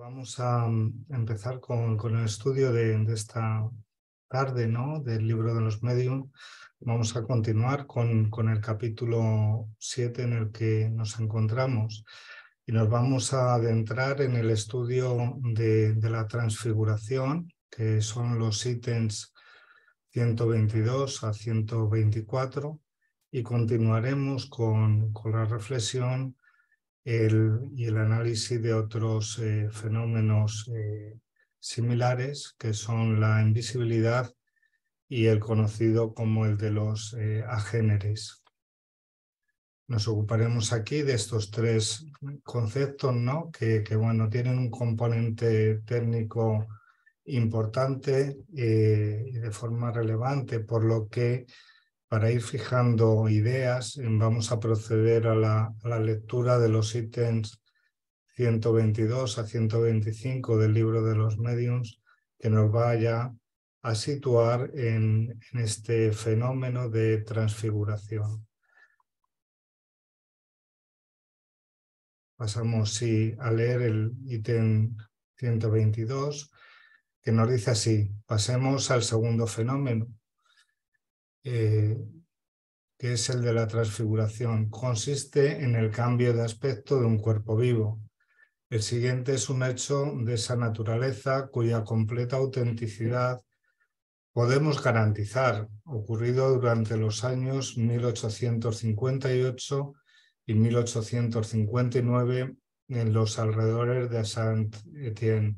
Vamos a empezar con el estudio de esta tarde, ¿no? Del libro de los Medium. Vamos a continuar con el capítulo 7 en el que nos encontramos y nos vamos a adentrar en el estudio de la transfiguración, que son los ítems 122 a 124, y continuaremos con la reflexión y el análisis de otros fenómenos similares, que son la invisibilidad y el conocido como el de los agéneres. Nos ocuparemos aquí de estos tres conceptos, ¿no? que bueno, tienen un componente técnico importante y de forma relevante, por lo que para ir fijando ideas vamos a proceder a la lectura de los ítems 122 a 125 del libro de los Mediums, que nos vaya a situar en este fenómeno de transfiguración. Pasamos a leer el ítem 122, que nos dice así: pasemos al segundo fenómeno, que es el de la transfiguración. Consiste en el cambio de aspecto de un cuerpo vivo. El siguiente es un hecho de esa naturaleza cuya completa autenticidad podemos garantizar, ocurrido durante los años 1858 y 1859 en los alrededores de Saint-Étienne.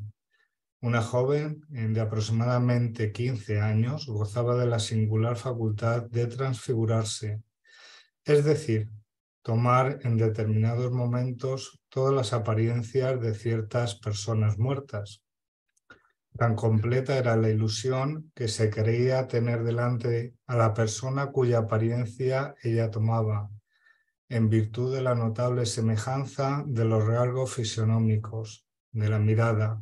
Una joven de aproximadamente 15 años gozaba de la singular facultad de transfigurarse, es decir, tomar en determinados momentos todas las apariencias de ciertas personas muertas. Tan completa era la ilusión que se creía tener delante a la persona cuya apariencia ella tomaba, en virtud de la notable semejanza de los rasgos fisionómicos, de la mirada,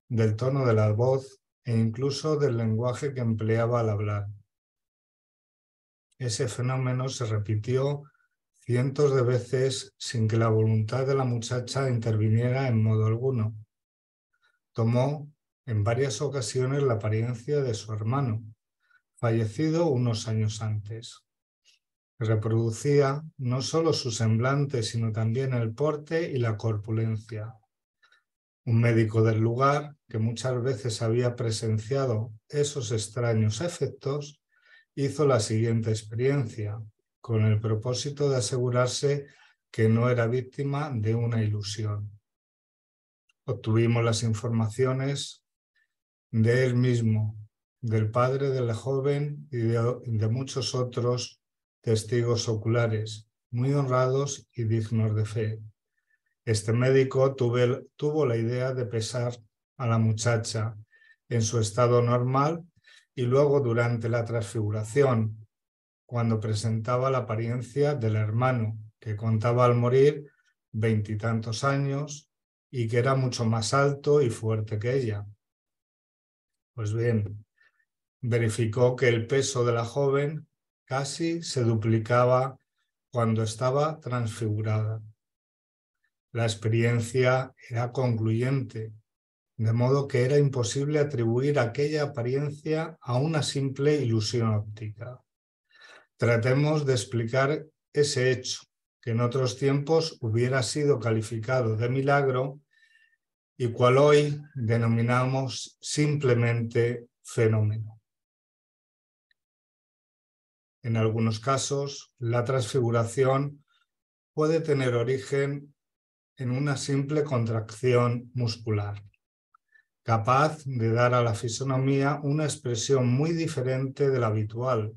del tono de la voz e incluso del lenguaje que empleaba al hablar. Ese fenómeno se repitió cientos de veces sin que la voluntad de la muchacha interviniera en modo alguno. Tomó en varias ocasiones la apariencia de su hermano, fallecido unos años antes. Reproducía no solo su semblante, sino también el porte y la corpulencia. Un médico del lugar, que muchas veces había presenciado esos extraños efectos, hizo la siguiente experiencia, con el propósito de asegurarse que no era víctima de una ilusión. Obtuvimos las informaciones de él mismo, del padre de la joven y de muchos otros testigos oculares, muy honrados y dignos de fe. Este médico tuvo la idea de pesar a la muchacha en su estado normal y luego durante la transfiguración, cuando presentaba la apariencia del hermano, que contaba al morir 20 y tantos años y que era mucho más alto y fuerte que ella. Pues bien, verificó que el peso de la joven casi se duplicaba cuando estaba transfigurada. La experiencia era concluyente, de modo que era imposible atribuir aquella apariencia a una simple ilusión óptica. Tratemos de explicar ese hecho, que en otros tiempos hubiera sido calificado de milagro y cual hoy denominamos simplemente fenómeno. En algunos casos, la transfiguración puede tener origen en una simple contracción muscular, capaz de dar a la fisonomía una expresión muy diferente de la habitual,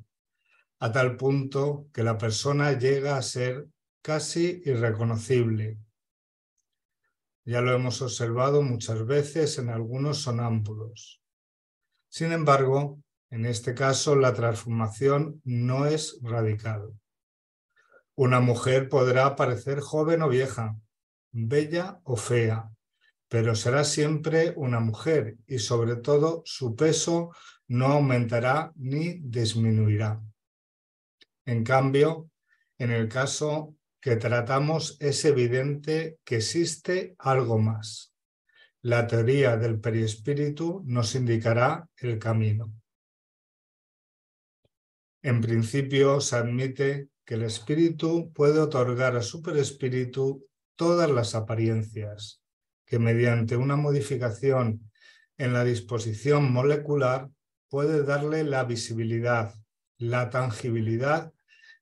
a tal punto que la persona llega a ser casi irreconocible. Ya lo hemos observado muchas veces en algunos sonámbulos. Sin embargo, en este caso la transformación no es radical. Una mujer podrá parecer joven o vieja, bella o fea, pero será siempre una mujer y sobre todo su peso no aumentará ni disminuirá. En cambio, en el caso que tratamos es evidente que existe algo más, la teoría del perispíritu nos indicará el camino. En principio, se admite que el espíritu puede otorgar a su perispíritu todas las apariencias, que mediante una modificación en la disposición molecular puede darle la visibilidad, la tangibilidad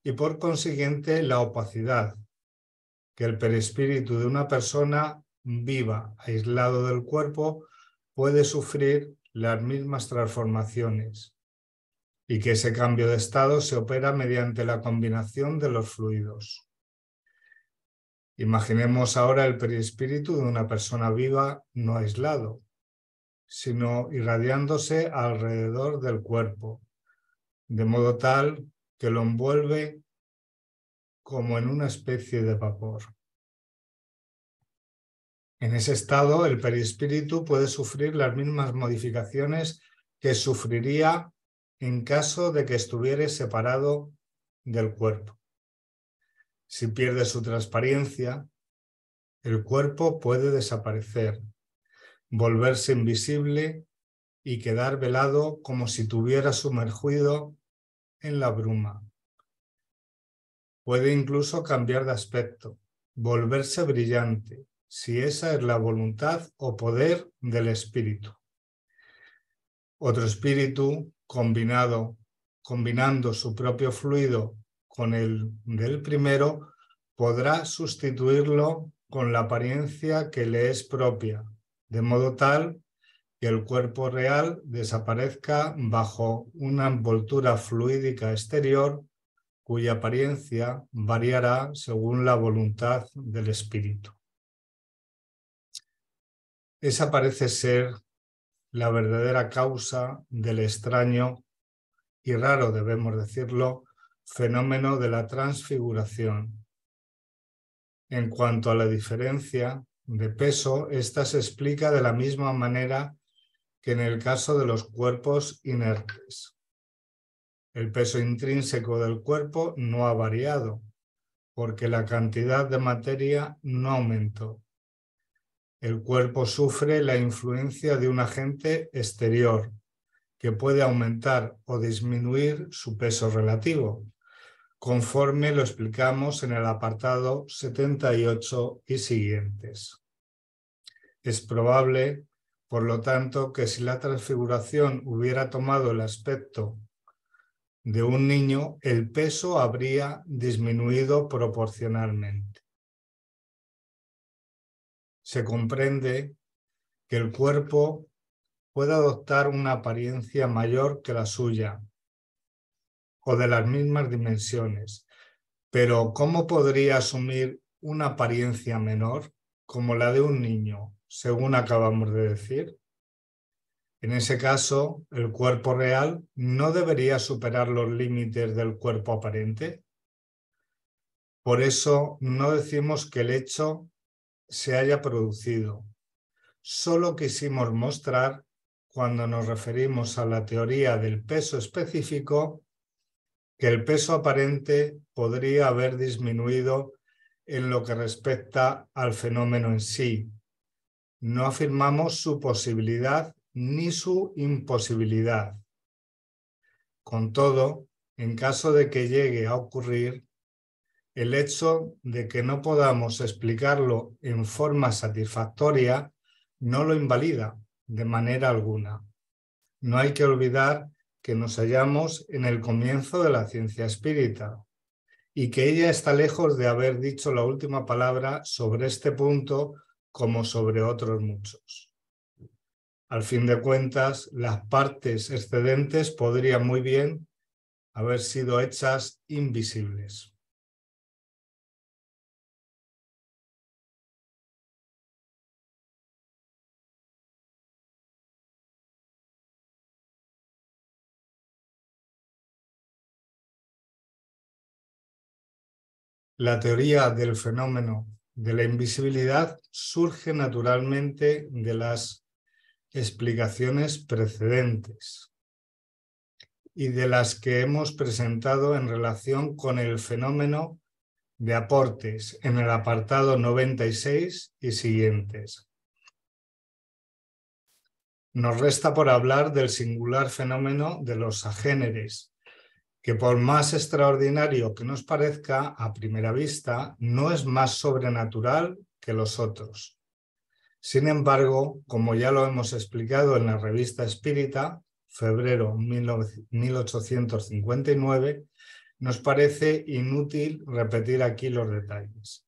y por consiguiente la opacidad, que el perispíritu de una persona viva, aislado del cuerpo, puede sufrir las mismas transformaciones y que ese cambio de estado se opera mediante la combinación de los fluidos. Imaginemos ahora el perispíritu de una persona viva no aislado, sino irradiándose alrededor del cuerpo, de modo tal que lo envuelve como en una especie de vapor. En ese estado, el perispíritu puede sufrir las mismas modificaciones que sufriría en caso de que estuviera separado del cuerpo. Si pierde su transparencia, el cuerpo puede desaparecer, volverse invisible y quedar velado como si estuviera sumergido en la bruma. Puede incluso cambiar de aspecto, volverse brillante, si esa es la voluntad o poder del espíritu. Otro espíritu, combinando su propio fluido con el del primero, podrá sustituirlo con la apariencia que le es propia, de modo tal que el cuerpo real desaparezca bajo una envoltura fluídica exterior cuya apariencia variará según la voluntad del espíritu. Esa parece ser la verdadera causa del extraño y raro, debemos decirlo, fenómeno de la transfiguración. En cuanto a la diferencia de peso, esta se explica de la misma manera que en el caso de los cuerpos inertes. El peso intrínseco del cuerpo no ha variado, porque la cantidad de materia no aumentó. El cuerpo sufre la influencia de un agente exterior, que puede aumentar o disminuir su peso relativo, conforme lo explicamos en el apartado 78 y siguientes. Es probable, por lo tanto, que si la transfiguración hubiera tomado el aspecto de un niño, el peso habría disminuido proporcionalmente. Se comprende que el cuerpo puede adoptar una apariencia mayor que la suya o de las mismas dimensiones, pero ¿cómo podría asumir una apariencia menor como la de un niño, según acabamos de decir? En ese caso, el cuerpo real no debería superar los límites del cuerpo aparente. Por eso no decimos que el hecho se haya producido. Solo quisimos mostrar, cuando nos referimos a la teoría del peso específico, que el peso aparente podría haber disminuido en lo que respecta al fenómeno en sí. No afirmamos su posibilidad ni su imposibilidad. Con todo, en caso de que llegue a ocurrir, el hecho de que no podamos explicarlo en forma satisfactoria no lo invalida de manera alguna. No hay que olvidar que nos hallamos en el comienzo de la ciencia espírita y que ella está lejos de haber dicho la última palabra sobre este punto como sobre otros muchos. Al fin de cuentas, las partes excedentes podrían muy bien haber sido hechas invisibles. La teoría del fenómeno de la invisibilidad surge naturalmente de las explicaciones precedentes y de las que hemos presentado en relación con el fenómeno de aportes en el apartado 96 y siguientes. nos resta por hablar del singular fenómeno de los agéneres, que por más extraordinario que nos parezca a primera vista, no es más sobrenatural que los otros. Sin embargo, como ya lo hemos explicado en la Revista Espírita, febrero 1859, nos parece inútil repetir aquí los detalles.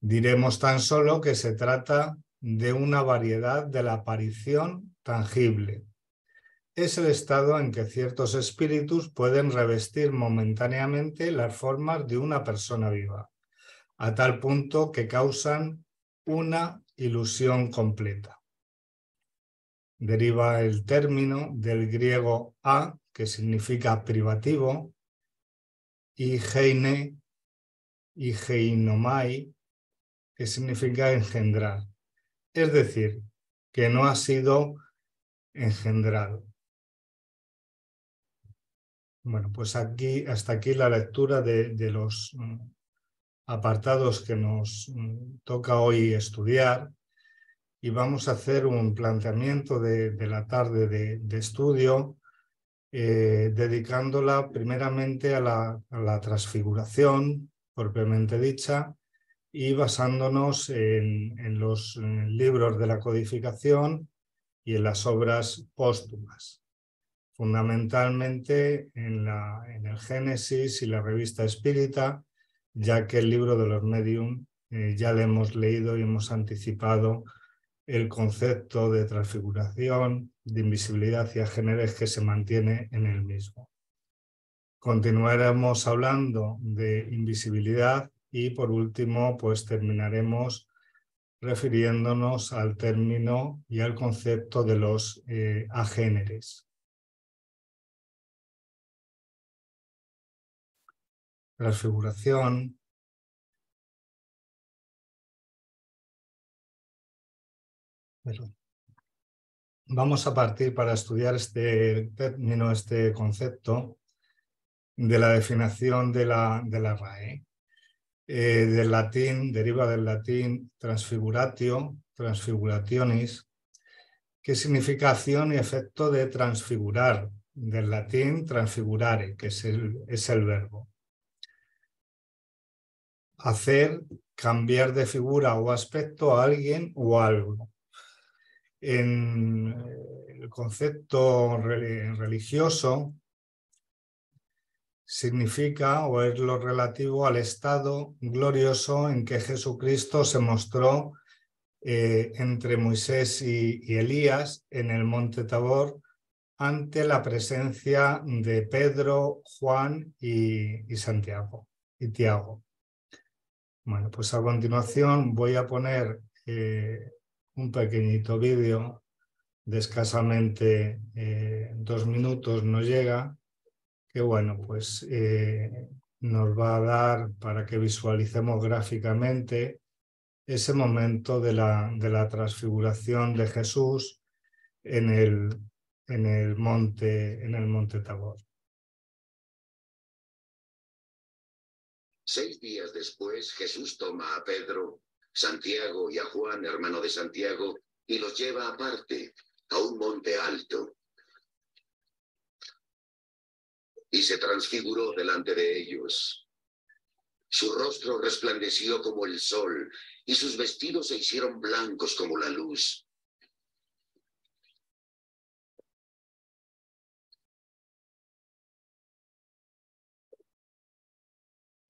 Diremos tan solo que se trata de una variedad de la aparición tangible. Es el estado en que ciertos espíritus pueden revestir momentáneamente las formas de una persona viva, a tal punto que causan una ilusión completa. Deriva el término del griego a, que significa privativo, y geine, y geinomai, que significa engendrar. Es decir, que no ha sido engendrado. Bueno, pues hasta aquí la lectura de los apartados que nos toca hoy estudiar, y vamos a hacer un planteamiento de la tarde de estudio, dedicándola primeramente a la transfiguración propiamente dicha, y basándonos en los libros de la codificación y en las obras póstumas, fundamentalmente en el Génesis y la Revista Espírita, ya que el libro de los Medium ya le hemos leído y hemos anticipado el concepto de transfiguración, de invisibilidad y agéneres que se mantiene en el mismo. Continuaremos hablando de invisibilidad y por último pues terminaremos refiriéndonos al término y al concepto de los agéneres. Transfiguración. Vamos a partir para estudiar este término, este concepto, de la definición de la RAE. Del latín, deriva del latín transfiguratio, transfigurationis, que significa acción y efecto de transfigurar, del latín transfigurare, que es el verbo. Hacer, cambiar de figura o aspecto a alguien o algo. En el concepto religioso significa o es lo relativo al estado glorioso en que Jesucristo se mostró entre Moisés y Elías en el monte Tabor ante la presencia de Pedro, Juan y Santiago y Tiago. Bueno, pues a continuación voy a poner un pequeñito vídeo de escasamente 2 minutos, no llega, que bueno, pues nos va a dar para que visualicemos gráficamente ese momento de la transfiguración de Jesús en el monte Tabor. 6 días después, Jesús toma a Pedro, Santiago y a Juan, hermano de Santiago, y los lleva aparte, a un monte alto. Y se transfiguró delante de ellos. Su rostro resplandeció como el sol, y sus vestidos se hicieron blancos como la luz.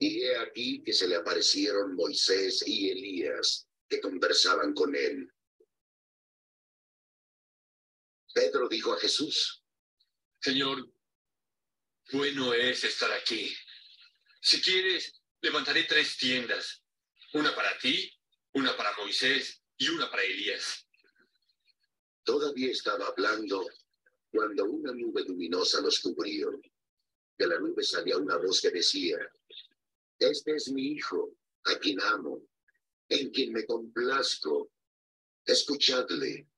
Y he aquí que se le aparecieron Moisés y Elías, que conversaban con él. Pedro dijo a Jesús: Señor, bueno es estar aquí. Si quieres, levantaré 3 tiendas, una para ti, una para Moisés y una para Elías. Todavía estaba hablando cuando una nube luminosa los cubrió. De la nube salía una voz que decía: Este es mi hijo, a quien amo, en quien me complazco. Escuchadle.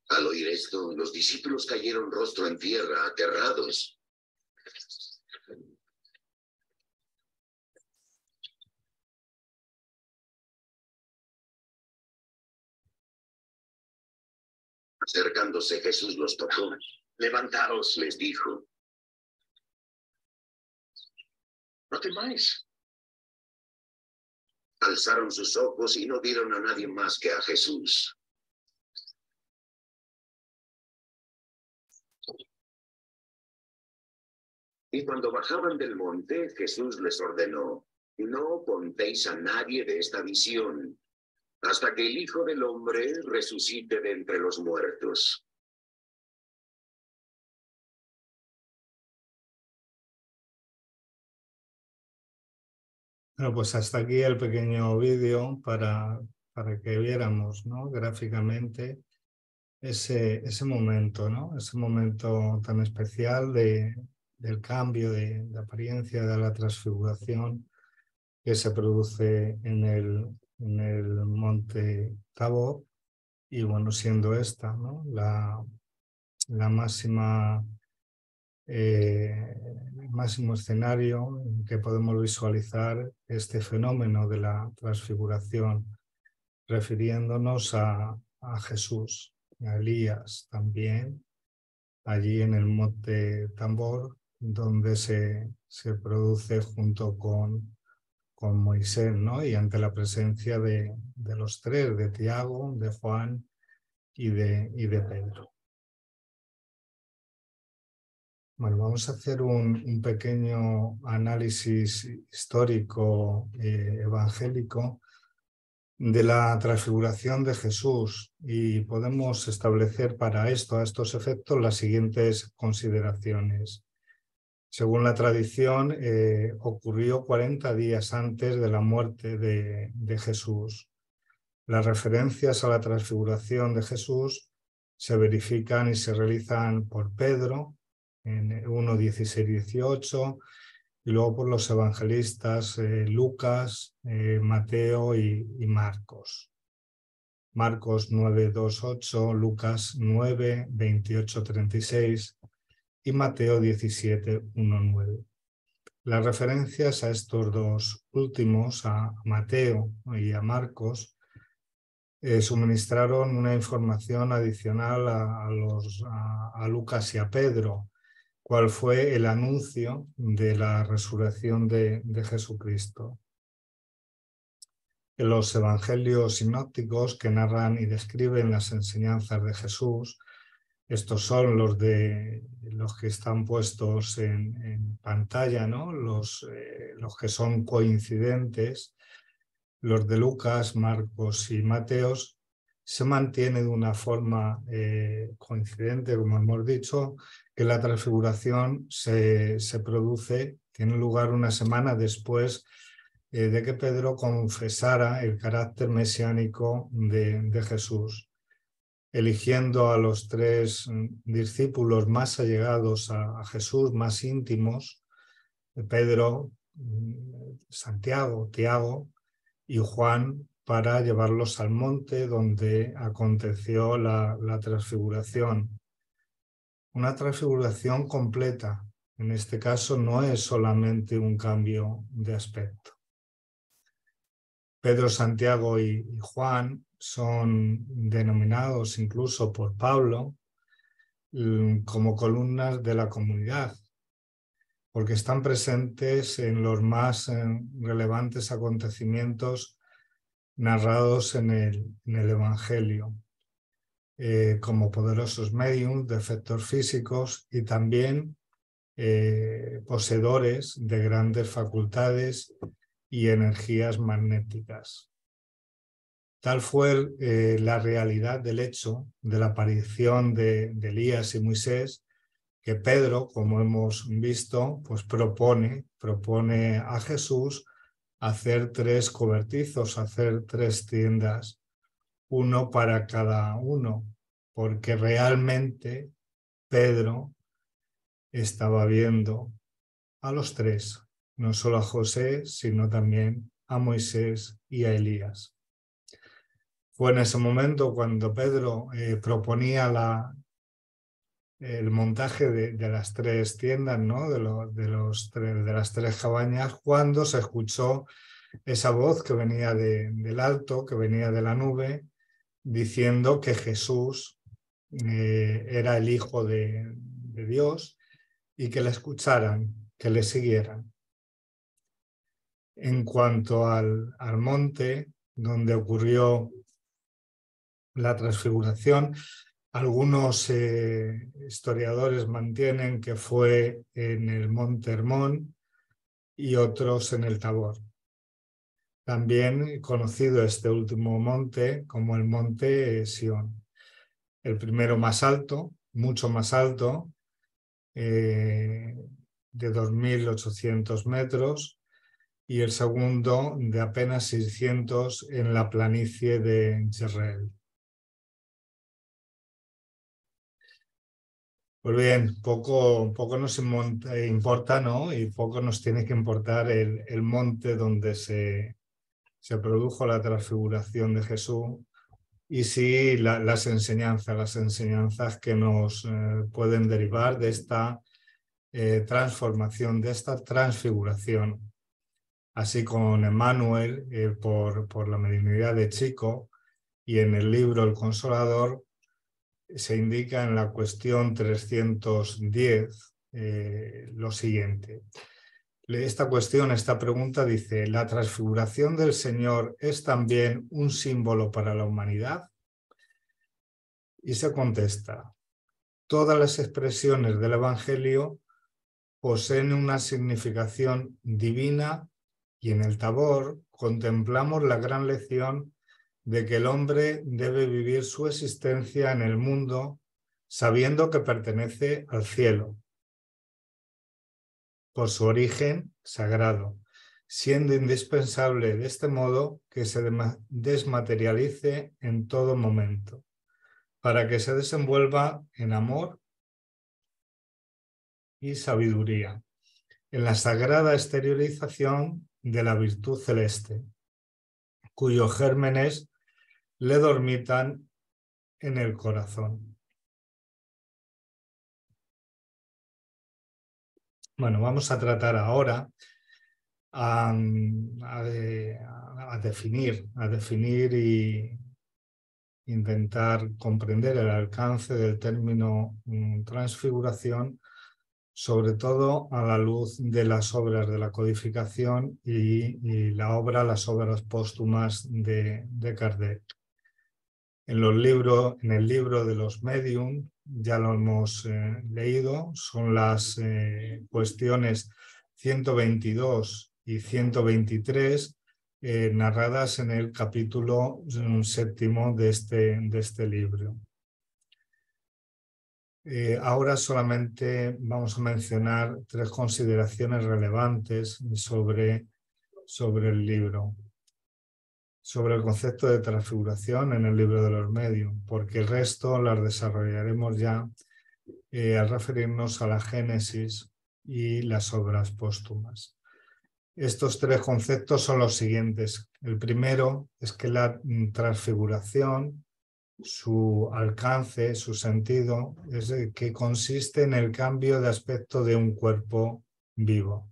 Al oír esto, los discípulos cayeron rostro en tierra, aterrados. Acercándose Jesús los tocó. Levantaos, les dijo. No temáis. Alzaron sus ojos y no vieron a nadie más que a Jesús. Y cuando bajaban del monte, Jesús les ordenó: no contéis a nadie de esta visión, hasta que el Hijo del Hombre resucite de entre los muertos. Bueno, pues hasta aquí el pequeño vídeo para que viéramos, ¿no?, gráficamente ese momento, ¿no?, ese momento tan especial del cambio de apariencia, de la transfiguración que se produce en el monte Tabor, y bueno, siendo esta, ¿no?, la máxima, máximo escenario en que podemos visualizar este fenómeno de la transfiguración, refiriéndonos a Jesús, a Elías también, allí en el monte Tabor, donde se produce junto con Moisés, ¿no?, y ante la presencia de los tres, de Tiago, de Juan y de Pedro. Bueno, vamos a hacer un pequeño análisis histórico evangélico de la transfiguración de Jesús, y podemos establecer para esto, a estos efectos, las siguientes consideraciones. Según la tradición, ocurrió 40 días antes de la muerte de Jesús. Las referencias a la transfiguración de Jesús se verifican y se realizan por Pedro en 1, 16, 18, y luego por los evangelistas Lucas, Mateo y Marcos. Marcos 9, 2, 8, Lucas 9, 28, 36 y Mateo 17, 1, 9. Las referencias a estos dos últimos, a Mateo y a Marcos, suministraron una información adicional a Lucas y a Pedro, cuál fue el anuncio de la resurrección de Jesucristo. En los evangelios sinópticos que narran y describen las enseñanzas de Jesús, estos son los que están puestos en pantalla, ¿no?, los que son coincidentes. Los de Lucas, Marcos y Mateos se mantiene de una forma coincidente, como hemos dicho, que la transfiguración se produce, tiene lugar una semana después de que Pedro confesara el carácter mesiánico de Jesús, eligiendo a los tres discípulos más allegados a Jesús, más íntimos: Pedro, Santiago, Tiago y Juan, para llevarlos al monte donde aconteció la transfiguración. Una transfiguración completa. En este caso no es solamente un cambio de aspecto. Pedro, Santiago y Juan son denominados incluso por Pablo como columnas de la comunidad, porque están presentes en los más relevantes acontecimientos narrados en el Evangelio, como poderosos médiums de efectos físicos y también poseedores de grandes facultades y energías magnéticas. Tal fue la realidad del hecho de la aparición de Elías y Moisés, que Pedro, como hemos visto, pues propone a Jesús hacer 3 cobertizos, hacer 3 tiendas, uno para cada uno, porque realmente Pedro estaba viendo a los 3, no solo a José, sino también a Moisés y a Elías. Fue en ese momento cuando Pedro proponía el montaje de las 3 tiendas, ¿no?, de las 3 cabañas, cuando se escuchó esa voz que venía del alto, que venía de la nube, diciendo que Jesús era el Hijo de Dios y que le escucharan, que le siguieran. En cuanto al monte donde ocurrió la transfiguración, algunos historiadores mantienen que fue en el monte Hermón y otros en el Tabor. También conocido este último monte como el monte Sión. El primero más alto, mucho más alto, de 2.800 metros, y el segundo de apenas 600 en la planicie de Jezreel. Pues bien, poco nos importa, ¿no? Y poco nos tiene que importar el monte donde se produjo la transfiguración de Jesús, y sí las enseñanzas que nos pueden derivar de esta transformación, de esta transfiguración. Así con Emmanuel, por la mediunidad de Chico, y en el libro El Consolador, se indica en la cuestión 310 lo siguiente. Esta pregunta dice: ¿la transfiguración del Señor es también un símbolo para la humanidad? Y se contesta: todas las expresiones del Evangelio poseen una significación divina, y en el Tabor contemplamos la gran lección de que el hombre debe vivir su existencia en el mundo sabiendo que pertenece al cielo, por su origen sagrado, siendo indispensable de este modo que se desmaterialice en todo momento, para que se desenvuelva en amor y sabiduría, en la sagrada exteriorización de la virtud celeste, cuyos gérmenes le dormitan en el corazón. Bueno, vamos a tratar ahora a definir y intentar comprender el alcance del término transfiguración, sobre todo a la luz de las obras de la codificación y las obras póstumas de Kardec. En el libro de los Medium, ya lo hemos leído, son las cuestiones 122 y 123 narradas en el capítulo 7 de este libro. Ahora solamente vamos a mencionar 3 consideraciones relevantes sobre el libro, sobre el concepto de transfiguración en el libro de los Medium, porque el resto las desarrollaremos ya al referirnos a la Génesis y las obras póstumas. Estos 3 conceptos son los siguientes. El primero es que la transfiguración, su alcance, su sentido, es que consiste en el cambio de aspecto de un cuerpo vivo.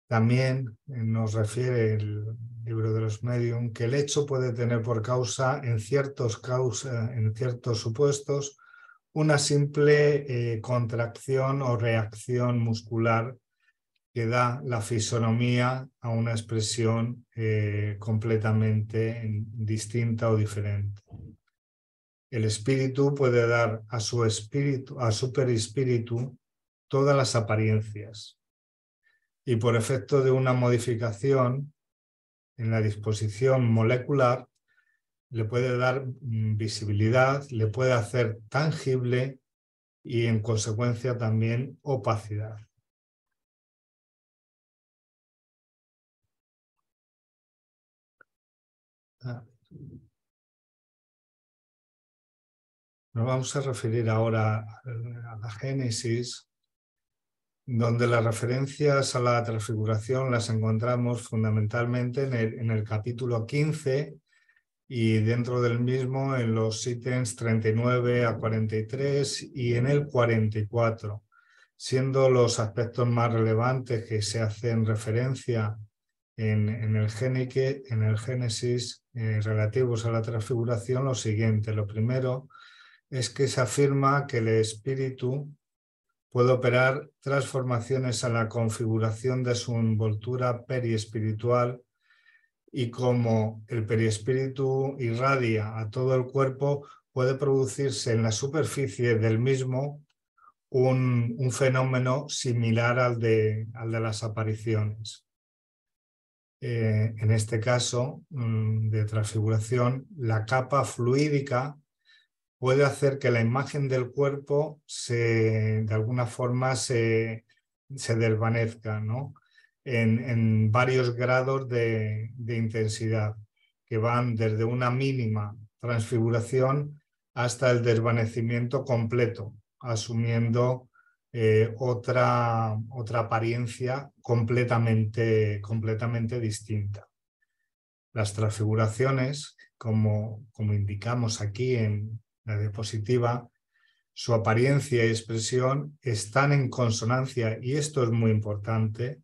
También nos refiere el libro de los Medium que el hecho puede tener por causa, en ciertos supuestos, una simple contracción o reacción muscular que da la fisonomía a una expresión completamente distinta o diferente. El espíritu puede dar a su perispíritu todas las apariencias, y por efecto de una modificación en la disposición molecular le puede dar visibilidad, le puede hacer tangible y en consecuencia también opacidad. Nos vamos a referir ahora a la Génesis, donde las referencias a la transfiguración las encontramos fundamentalmente en el capítulo 15 y dentro del mismo en los ítems 39 a 43 y en el 44, siendo los aspectos más relevantes que se hacen referencia en el Génesis relativos a la transfiguración lo siguiente. Lo primero es que se afirma que el espíritu puede operar transformaciones a la configuración de su envoltura periespiritual, y como el periespíritu irradia a todo el cuerpo, puede producirse en la superficie del mismo un fenómeno similar al de las apariciones. En este caso de transfiguración, la capa fluídica puede hacer que la imagen del cuerpo de alguna forma se desvanezca, ¿no? En varios grados de intensidad, que van desde una mínima transfiguración hasta el desvanecimiento completo, asumiendo otra apariencia completamente distinta. Las transfiguraciones, como indicamos aquí en la diapositiva, su apariencia y expresión están en consonancia, y esto es muy importante,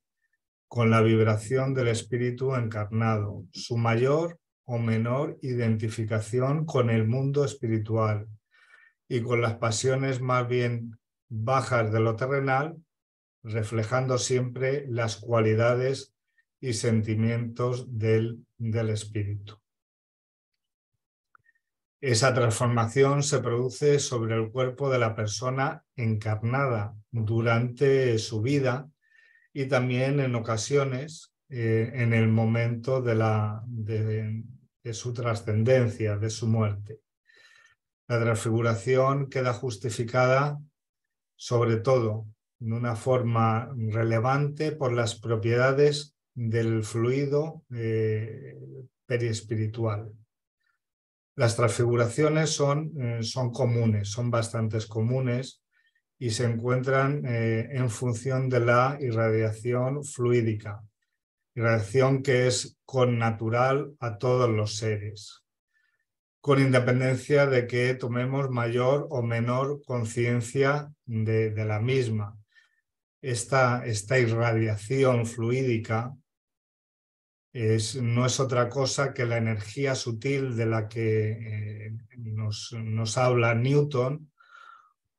con la vibración del espíritu encarnado, su mayor o menor identificación con el mundo espiritual y con las pasiones más bien bajas de lo terrenal, reflejando siempre las cualidades y sentimientos del espíritu. Esa transformación se produce sobre el cuerpo de la persona encarnada durante su vida y también en ocasiones en el momento de su trascendencia, de su muerte. La transfiguración queda justificada sobre todo de una forma relevante por las propiedades del fluido periespiritual. Las transfiguraciones son comunes, son bastante comunes, y se encuentran en función de la irradiación fluídica, irradiación que es connatural a todos los seres, con independencia de que tomemos mayor o menor conciencia de la misma. Esta irradiación fluídica no es otra cosa que la energía sutil de la que nos habla Newton,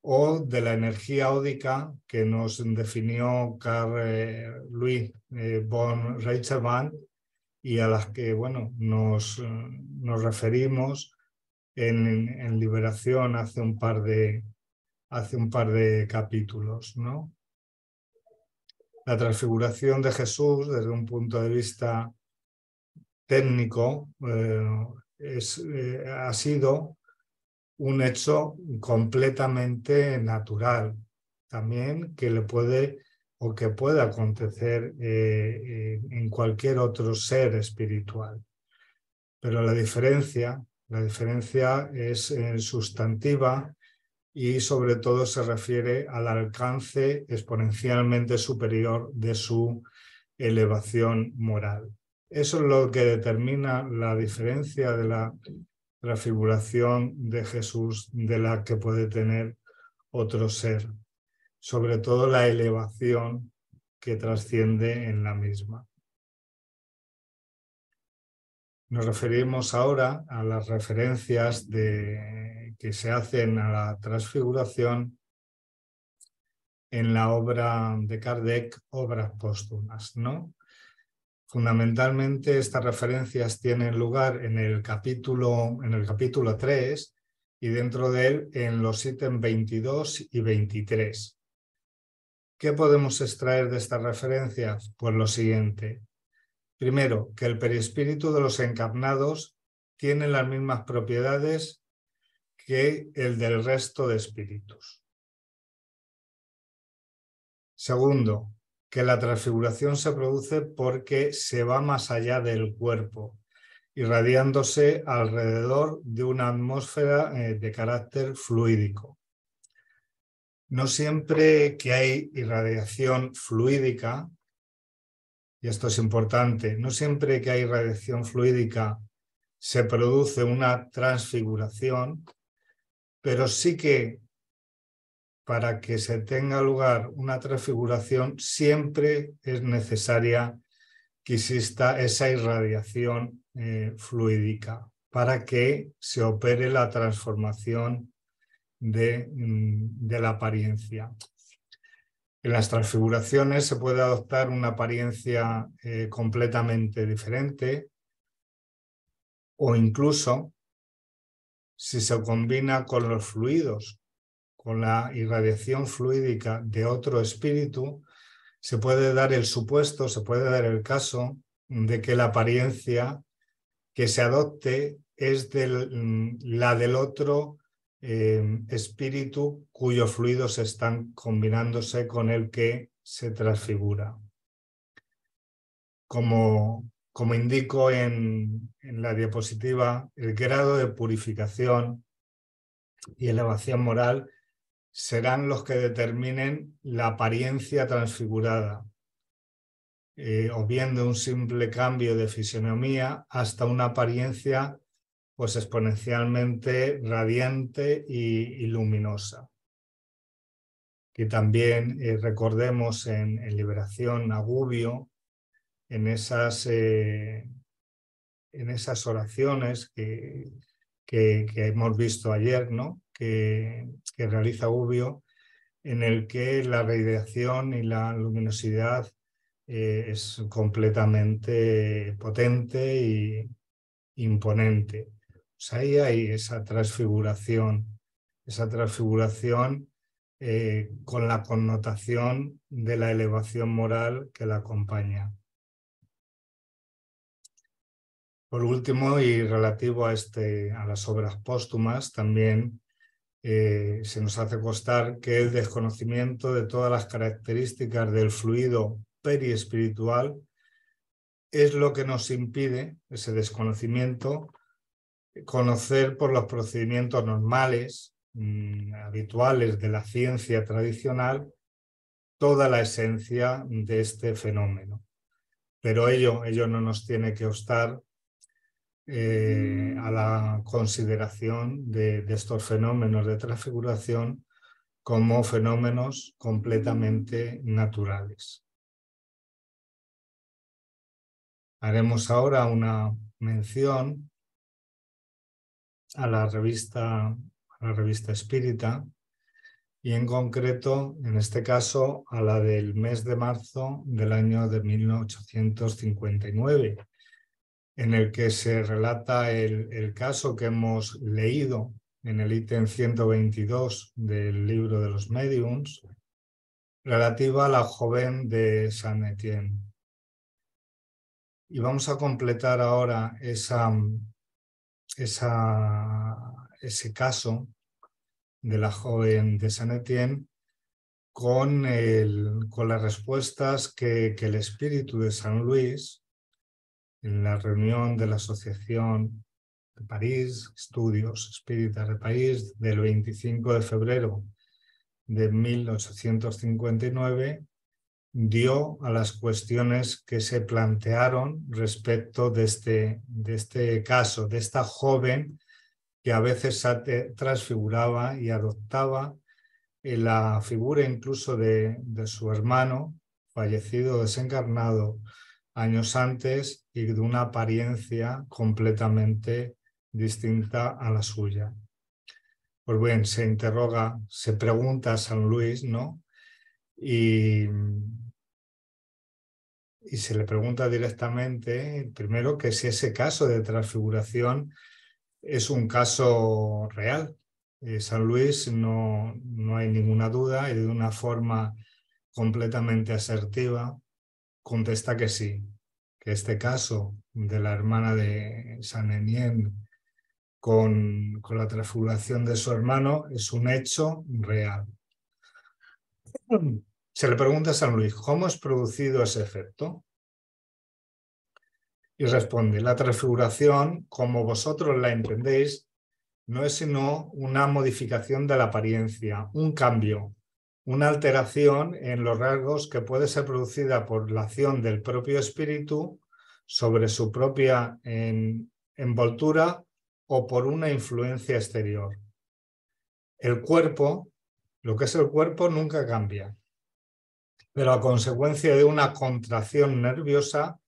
o de la energía ódica que nos definió Carl Louis von Reichenbach, y a las que nos referimos en Liberación hace un par de capítulos, ¿no? La transfiguración de Jesús, desde un punto de vista técnico, ha sido un hecho completamente natural, también que puede acontecer en cualquier otro ser espiritual. Pero la diferencia es sustantiva, y sobre todo se refiere al alcance exponencialmente superior de su elevación moral. Eso es lo que determina la diferencia de la transfiguración de Jesús de la que puede tener otro ser, sobre todo la elevación que trasciende en la misma. Nos referimos ahora a las referencias que se hacen a la transfiguración en la obra de Kardec, Obras póstumas, ¿no? Fundamentalmente estas referencias tienen lugar en el capítulo 3, y dentro de él en los ítems 22 y 23. ¿Qué podemos extraer de estas referencias? Pues lo siguiente. Primero, que el perispíritu de los encarnados tiene las mismas propiedades que el del resto de espíritus. Segundo, que la transfiguración se produce porque se va más allá del cuerpo, irradiándose alrededor de una atmósfera de carácter fluídico. No siempre que hay irradiación fluídica, y esto es importante, no siempre que hay irradiación fluídica se produce una transfiguración, pero sí que para que se tenga lugar una transfiguración siempre es necesaria que exista esa irradiación fluídica para que se opere la transformación de la apariencia. En las transfiguraciones se puede adoptar una apariencia completamente diferente, o incluso si se combina con los fluidos, con la irradiación fluídica de otro espíritu, se puede dar el supuesto, se puede dar el caso de que la apariencia que se adopte es la del otro espíritu cuyos fluidos están combinándose con el que se transfigura. Como indico en la diapositiva, el grado de purificación y elevación moral serán los que determinen la apariencia transfigurada, o bien de un simple cambio de fisionomía hasta una apariencia pues exponencialmente radiante y luminosa. Que también recordemos en Liberación a Gubbio, en esas oraciones que hemos visto ayer, ¿no? que realiza Gubbio, en el que la radiación y la luminosidad es completamente potente e imponente. Pues ahí hay esa transfiguración con la connotación de la elevación moral que la acompaña. Por último, y relativo a las obras póstumas, también se nos hace constar que el desconocimiento de todas las características del fluido periespiritual es lo que nos impide, ese desconocimiento, conocer por los procedimientos normales, habituales de la ciencia tradicional, toda la esencia de este fenómeno. Pero ello no nos tiene que obstar a la consideración de estos fenómenos de transfiguración como fenómenos completamente naturales. Haremos ahora una mención a la revista Espírita, y en concreto, en este caso, a la del mes de marzo del año de 1859, en el que se relata el caso que hemos leído en el ítem 122 del libro de los médiums, relativa a la joven de Saint Etienne. Y vamos a completar ahora ese caso de la joven de Saint Etienne con las respuestas que el espíritu de San Luis, en la reunión de la Asociación de París, Estudios Espíritas de París, del 25 de febrero de 1859, dio a las cuestiones que se plantearon respecto de este caso, de esta joven que a veces se transfiguraba y adoptaba la figura incluso de su hermano, fallecido, desencarnado años antes, y de una apariencia completamente distinta a la suya. Pues bien, se pregunta a San Luis, ¿no? Y se le pregunta directamente, primero, que si ese caso de transfiguración es un caso real. San Luis no hay ninguna duda, y de una forma completamente asertiva contesta que sí, que este caso de la hermana de Saint Etienne con la transfiguración de su hermano es un hecho real. Se le pregunta a San Luis, ¿cómo es producido ese efecto? Y responde, la transfiguración, como vosotros la entendéis, no es sino una modificación de la apariencia, un cambio, una alteración en los rasgos que puede ser producida por la acción del propio espíritu sobre su propia envoltura o por una influencia exterior. El cuerpo, lo que es el cuerpo, nunca cambia, pero a consecuencia de una contracción nerviosa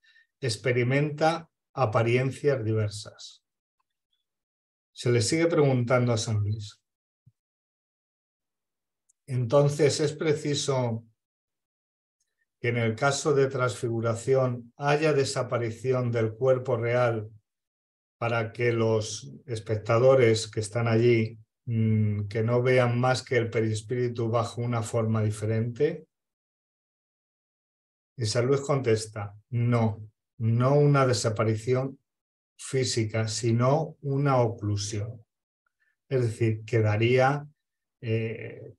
experimenta apariencias diversas. Se le sigue preguntando a San Luis. Entonces es preciso que en el caso de transfiguración haya desaparición del cuerpo real para que los espectadores que están allí que no vean más que el perispíritu bajo una forma diferente. Y San Luis contesta, no una desaparición física, sino una oclusión. Es decir, quedaría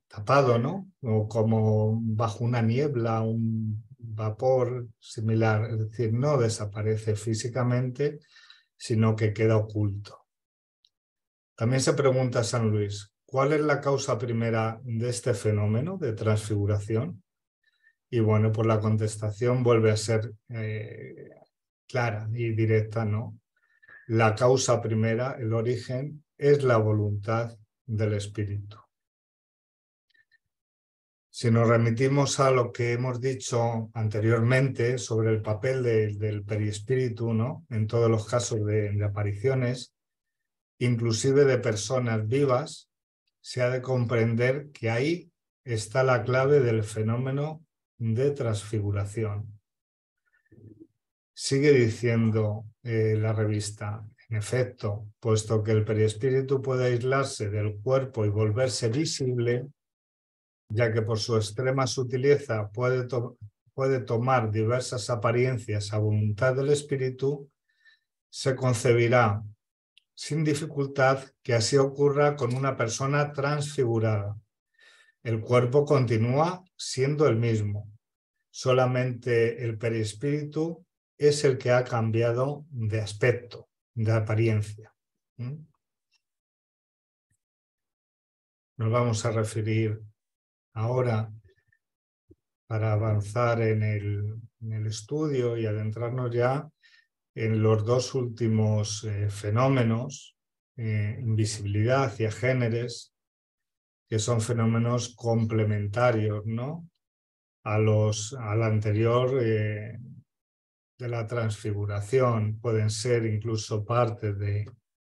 tapado, ¿no? O como bajo una niebla, un vapor similar. Es decir, no desaparece físicamente, sino que queda oculto. También se pregunta San Luis, ¿cuál es la causa primera de este fenómeno de transfiguración? Y bueno, pues la contestación vuelve a ser clara y directa, ¿no? La causa primera, el origen, es la voluntad del espíritu. Si nos remitimos a lo que hemos dicho anteriormente sobre el papel del perispíritu, ¿no? En todos los casos de apariciones, inclusive de personas vivas, se ha de comprender que ahí está la clave del fenómeno de transfiguración. Sigue diciendo la revista, en efecto, puesto que el perispíritu puede aislarse del cuerpo y volverse visible, ya que por su extrema sutileza puede tomar diversas apariencias a voluntad del espíritu, se concebirá sin dificultad que así ocurra con una persona transfigurada. El cuerpo continúa siendo el mismo, solamente el perispíritu es el que ha cambiado de aspecto, de apariencia. Nos vamos a referir ahora, para avanzar en el estudio y adentrarnos ya en los dos últimos fenómenos, invisibilidad y agéneres, que son fenómenos complementarios, ¿no? al anterior de la transfiguración, pueden ser incluso parte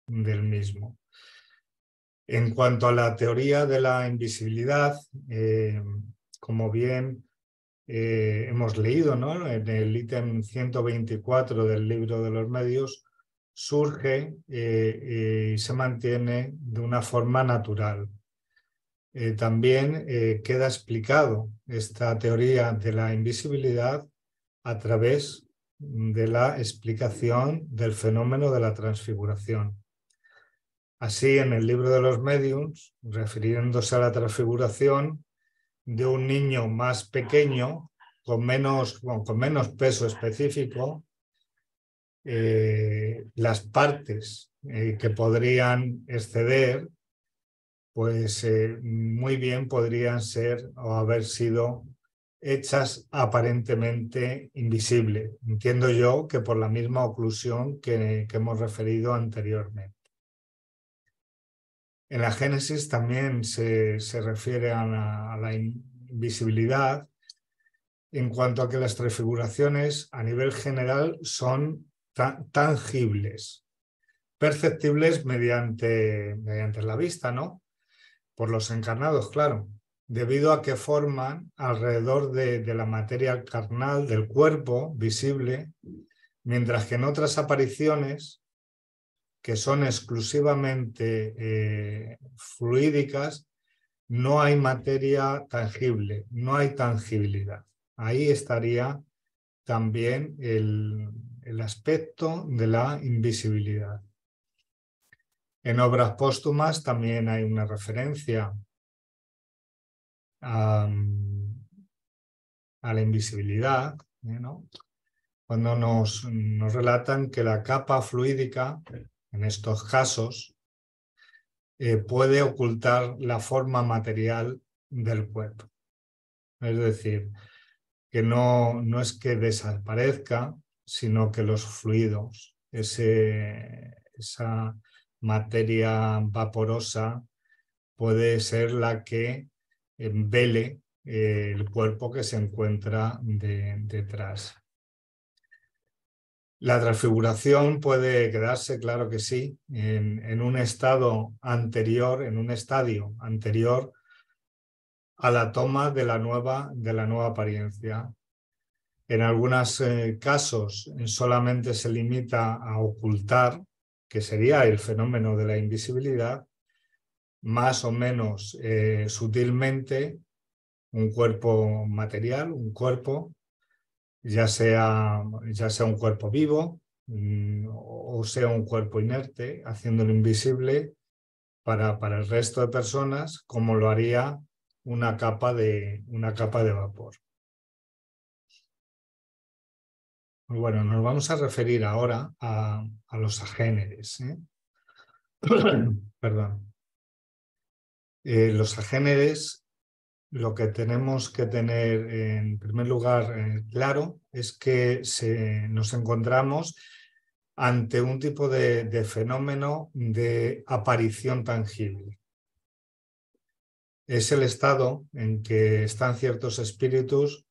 del mismo. En cuanto a la teoría de la invisibilidad, como bien hemos leído, ¿no? En el ítem 124 del libro de los medios, surge y se mantiene de una forma natural. También queda explicado esta teoría de la invisibilidad a través de la explicación del fenómeno de la transfiguración. Así, en el libro de los mediums, refiriéndose a la transfiguración de un niño más pequeño, con menos peso específico, las partes que podrían exceder, pues muy bien podrían ser o haber sido hechas aparentemente invisibles. Entiendo yo que por la misma oclusión que hemos referido anteriormente. En la Génesis también se refiere a la invisibilidad en cuanto a que las transfiguraciones a nivel general son tangibles, perceptibles mediante la vista, ¿no? Por los encarnados, claro, debido a que forman alrededor de la materia carnal del cuerpo visible, mientras que en otras apariciones, que son exclusivamente fluídicas, no hay materia tangible, no hay tangibilidad. Ahí estaría también el aspecto de la invisibilidad. En obras póstumas también hay una referencia a la invisibilidad, ¿no? Cuando nos relatan que la capa fluídica, en estos casos, puede ocultar la forma material del cuerpo. Es decir, que no es que desaparezca, sino que los fluidos, esa materia vaporosa, puede ser la que vele el cuerpo que se encuentra detrás. La transfiguración puede quedarse, claro que sí, en un estado anterior, en un estadio anterior a la toma de la nueva apariencia. En algunos casos solamente se limita a ocultar, que sería el fenómeno de la invisibilidad, más o menos sutilmente, un cuerpo material, un cuerpo, ya sea un cuerpo vivo o sea un cuerpo inerte, haciéndolo invisible para el resto de personas, como lo haría una capa de vapor. Bueno, nos vamos a referir ahora a los agéneres. Perdón. Los agéneres, lo que tenemos que tener en primer lugar claro es que nos encontramos ante un tipo de fenómeno de aparición tangible. Es el estado en que están ciertos espíritus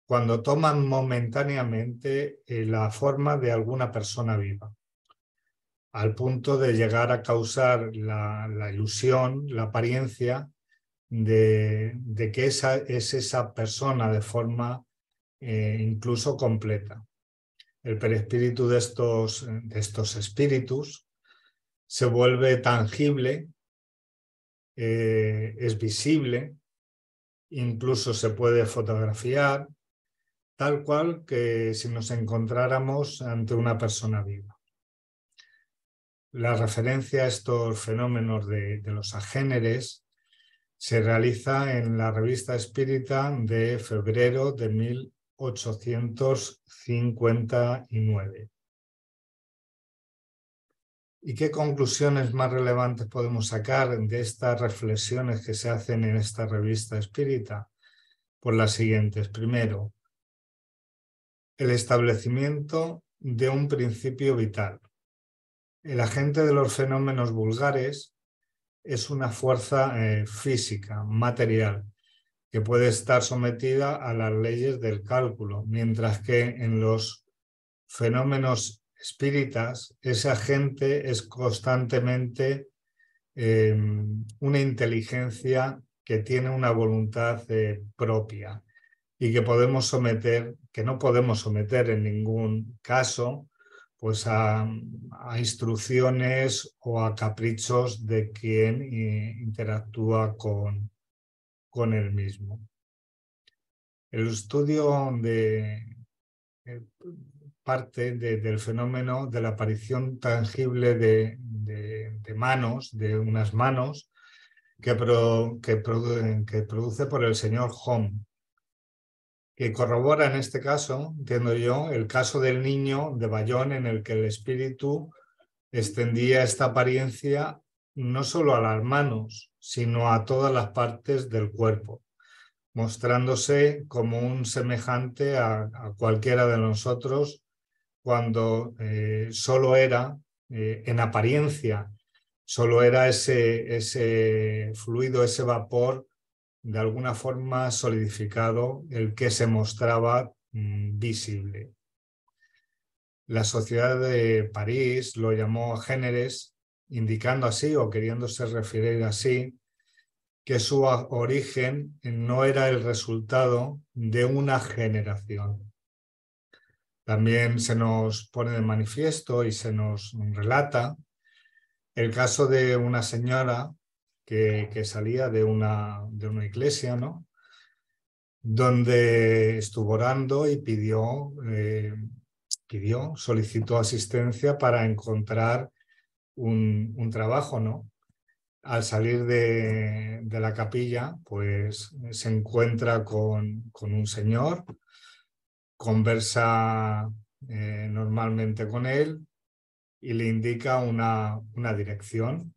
cuando toman momentáneamente la forma de alguna persona viva, al punto de llegar a causar la ilusión, la apariencia de que es esa persona de forma incluso completa. El perispíritu de estos espíritus se vuelve tangible, es visible, incluso se puede fotografiar, tal cual que si nos encontráramos ante una persona viva. La referencia a estos fenómenos de los agéneres se realiza en la Revista Espírita de febrero de 1859. ¿Y qué conclusiones más relevantes podemos sacar de estas reflexiones que se hacen en esta Revista Espírita? Pues las siguientes. Primero, el establecimiento de un principio vital. El agente de los fenómenos vulgares es una fuerza física, material, que puede estar sometida a las leyes del cálculo, mientras que en los fenómenos espíritas ese agente es constantemente una inteligencia que tiene una voluntad propia y que no podemos someter en ningún caso pues a instrucciones o a caprichos de quien interactúa con él mismo. El estudio parte del fenómeno de la aparición tangible de manos, de unas manos que produce por el señor Home, que corrobora en este caso, entiendo yo, el caso del niño de Bayonne, en el que el espíritu extendía esta apariencia no solo a las manos, sino a todas las partes del cuerpo, mostrándose como un semejante a cualquiera de nosotros cuando solo era, en apariencia, solo era ese fluido, ese vapor de alguna forma solidificado, el que se mostraba visible. La Sociedad de París lo llamó agéneres, indicando así o queriéndose referir así que su origen no era el resultado de una generación. También se nos pone de manifiesto y se nos relata el caso de una señora que salía de una iglesia, ¿no?, donde estuvo orando y solicitó asistencia para encontrar un trabajo, ¿no? Al salir de la capilla, pues se encuentra con un señor, conversa normalmente con él y le indica una dirección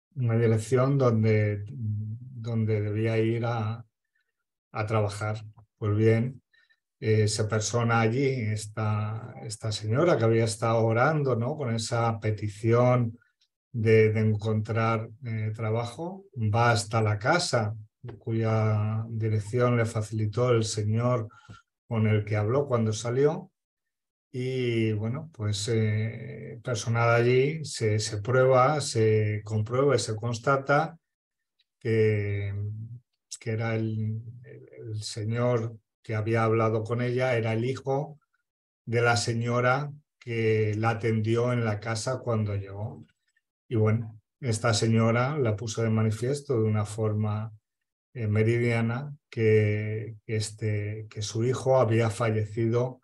donde debía ir a trabajar. Pues bien, se persona allí esta señora que había estado orando, ¿no?, con esa petición de encontrar trabajo, va hasta la casa cuya dirección le facilitó el señor con el que habló cuando salió, Y bueno, pues personal allí se prueba, se comprueba y se constata que era el señor que había hablado con ella, era el hijo de la señora que la atendió en la casa cuando llegó. Y bueno, esta señora la puso de manifiesto de una forma meridiana que su hijo había fallecido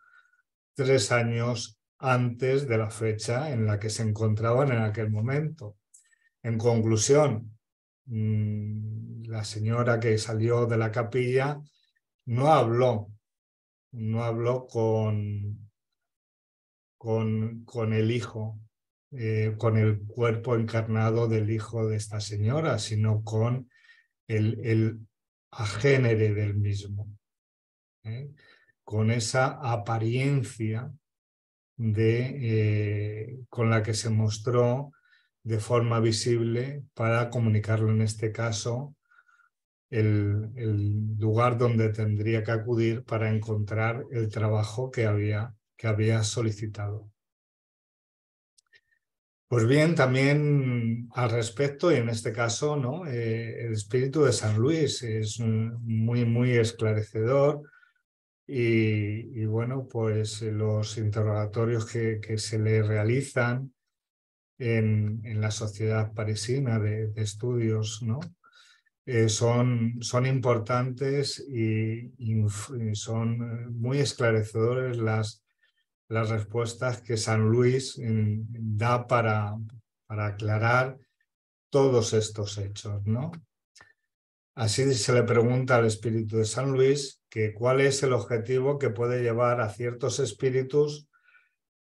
3 años antes de la fecha en la que se encontraban en aquel momento. En conclusión, la señora que salió de la capilla no habló con el hijo, con el cuerpo encarnado del hijo de esta señora, sino con el agénere del mismo, con esa apariencia con la que se mostró de forma visible para comunicarlo, en este caso, el lugar donde tendría que acudir para encontrar el trabajo que había solicitado. Pues bien, también al respecto, y en este caso, ¿no? El espíritu de San Luis es muy, muy esclarecedor y bueno, pues los interrogatorios que se le realizan en la Sociedad Parisina de Estudios, ¿no? Son importantes y son muy esclarecedores las respuestas que San Luis da para aclarar todos estos hechos, ¿no? Así se le pregunta al espíritu de San Luis que cuál es el objetivo que puede llevar a ciertos espíritus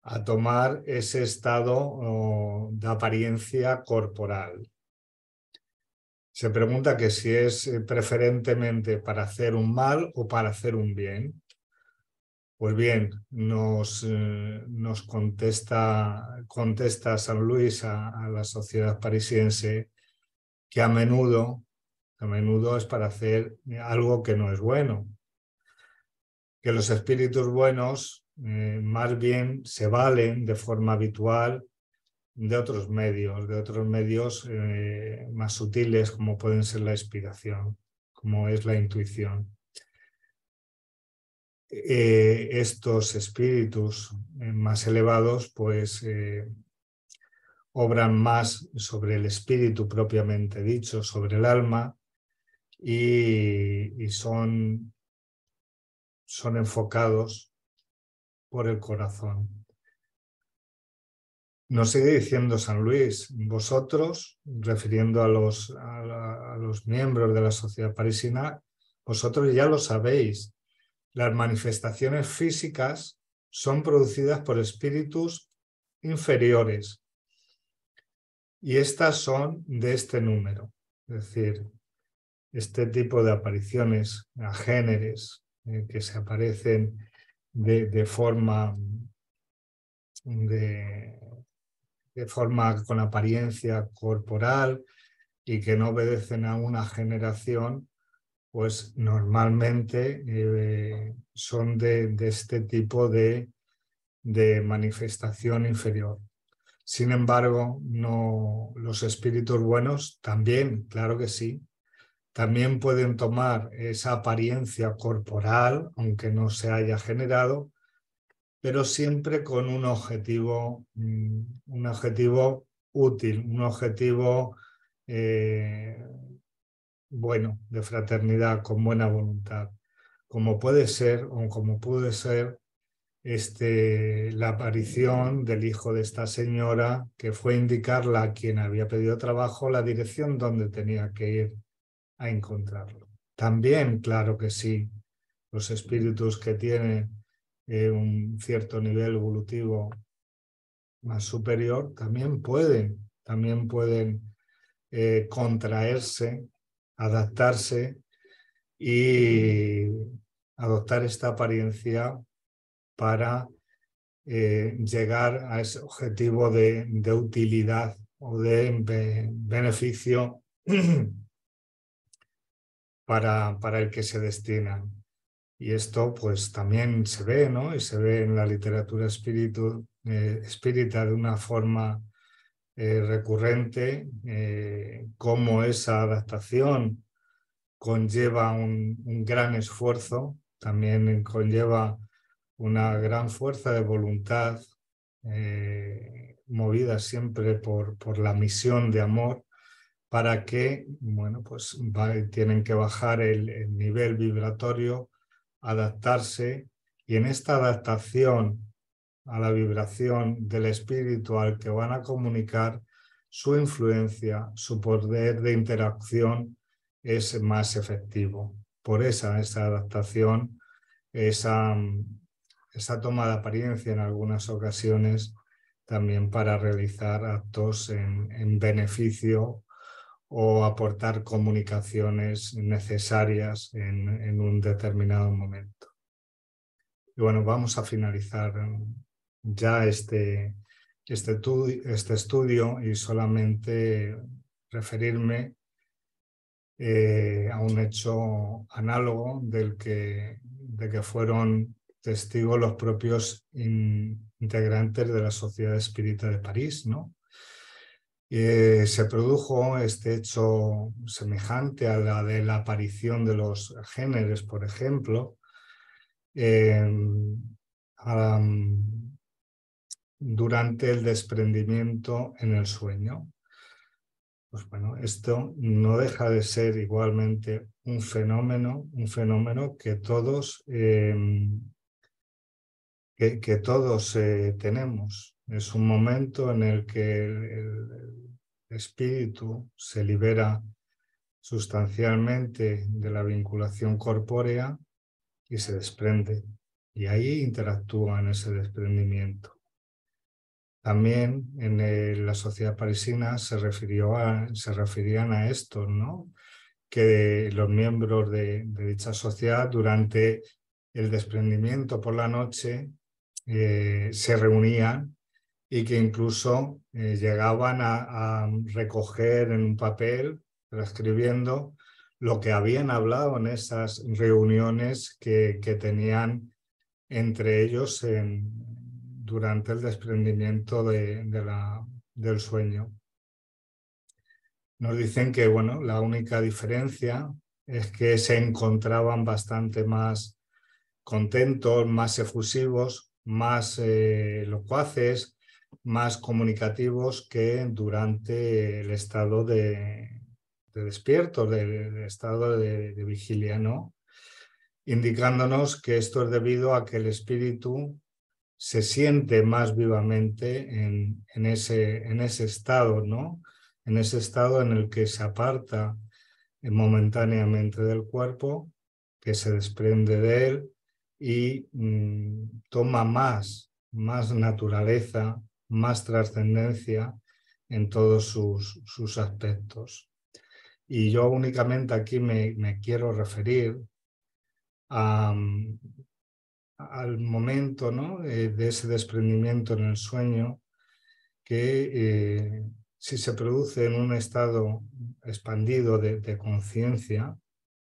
a tomar ese estado de apariencia corporal. Se pregunta que si es preferentemente para hacer un mal o para hacer un bien. Pues bien, nos contesta San Luis a la sociedad parisiense que a menudo es para hacer algo que no es bueno. Que los espíritus buenos más bien se valen de forma habitual de otros medios más sutiles, como pueden ser la inspiración, como es la intuición. Estos espíritus más elevados pues obran más sobre el espíritu propiamente dicho, sobre el alma, y son enfocados por el corazón. Nos sigue diciendo San Luis, vosotros, refiriendo a los miembros de la sociedad parisina, vosotros ya lo sabéis, las manifestaciones físicas son producidas por espíritus inferiores y estas son de este número, es decir, este tipo de apariciones agéneres que se aparecen de forma con apariencia corporal y que no obedecen a una generación, pues normalmente son de este tipo de manifestación inferior. Sin embargo, los espíritus buenos también, claro que sí, también pueden tomar esa apariencia corporal, aunque no se haya generado, pero siempre con un objetivo útil, un objetivo bueno, de fraternidad, con buena voluntad, como puede ser o como puede ser la aparición del hijo de esta señora, que fue indicarle a quien había pedido trabajo la dirección donde tenía que ir a encontrarlo. También, claro que sí, los espíritus que tienen un cierto nivel evolutivo más superior también pueden contraerse, adaptarse y adoptar esta apariencia para llegar a ese objetivo de utilidad o de beneficio para el que se destinan. Y esto pues también se ve, ¿no? Y se ve en la literatura espírita de una forma recurrente, cómo esa adaptación conlleva un gran esfuerzo, también conlleva una gran fuerza de voluntad, movida siempre por la misión de amor, para que, bueno, pues tienen que bajar el nivel vibratorio, adaptarse, y en esta adaptación a la vibración del espíritu al que van a comunicar, su influencia, su poder de interacción es más efectivo. Por esa adaptación, esa toma de apariencia en algunas ocasiones, también para realizar actos en beneficio o aportar comunicaciones necesarias en un determinado momento. Y bueno, vamos a finalizar ya este estudio y solamente referirme a un hecho análogo de que fueron testigos los propios integrantes de la Sociedad Espírita de París, ¿no? Se produjo este hecho semejante a la de la aparición de los géneros, por ejemplo, durante el desprendimiento en el sueño. Pues bueno, esto no deja de ser igualmente un fenómeno que todos, tenemos. Es un momento en el que el espíritu se libera sustancialmente de la vinculación corpórea y se desprende. Y ahí interactúa en ese desprendimiento. También en la sociedad parisina se referían a esto, ¿no? Que los miembros de dicha sociedad durante el desprendimiento por la noche se reunían y que incluso llegaban a recoger en un papel, escribiendo lo que habían hablado en esas reuniones que tenían entre ellos durante el desprendimiento del sueño. Nos dicen que bueno, la única diferencia es que se encontraban bastante más contentos, más efusivos, más locuaces, más comunicativos que durante el estado de despierto, del estado de vigilia, ¿no? Indicándonos que esto es debido a que el espíritu se siente más vivamente en ese estado, ¿no? En ese estado en el que se aparta momentáneamente del cuerpo, que se desprende de él y toma más naturaleza, más trascendencia en todos sus aspectos. Y yo únicamente aquí me quiero referir al momento, ¿no? de ese desprendimiento en el sueño, que si se produce en un estado expandido de conciencia,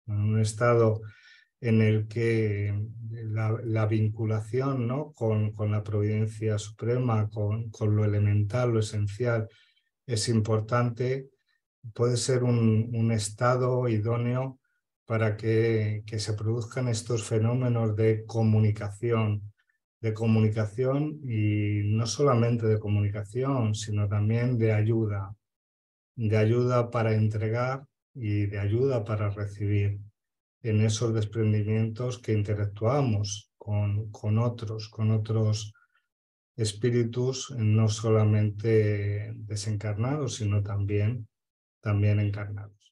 en un estado en el que la vinculación, ¿no? con la providencia suprema, con lo elemental, lo esencial, es importante, puede ser un estado idóneo para que se produzcan estos fenómenos de comunicación y no solamente de comunicación, sino también de ayuda para entregar y de ayuda para recibir en esos desprendimientos que interactuamos con otros espíritus, no solamente desencarnados, sino también encarnados.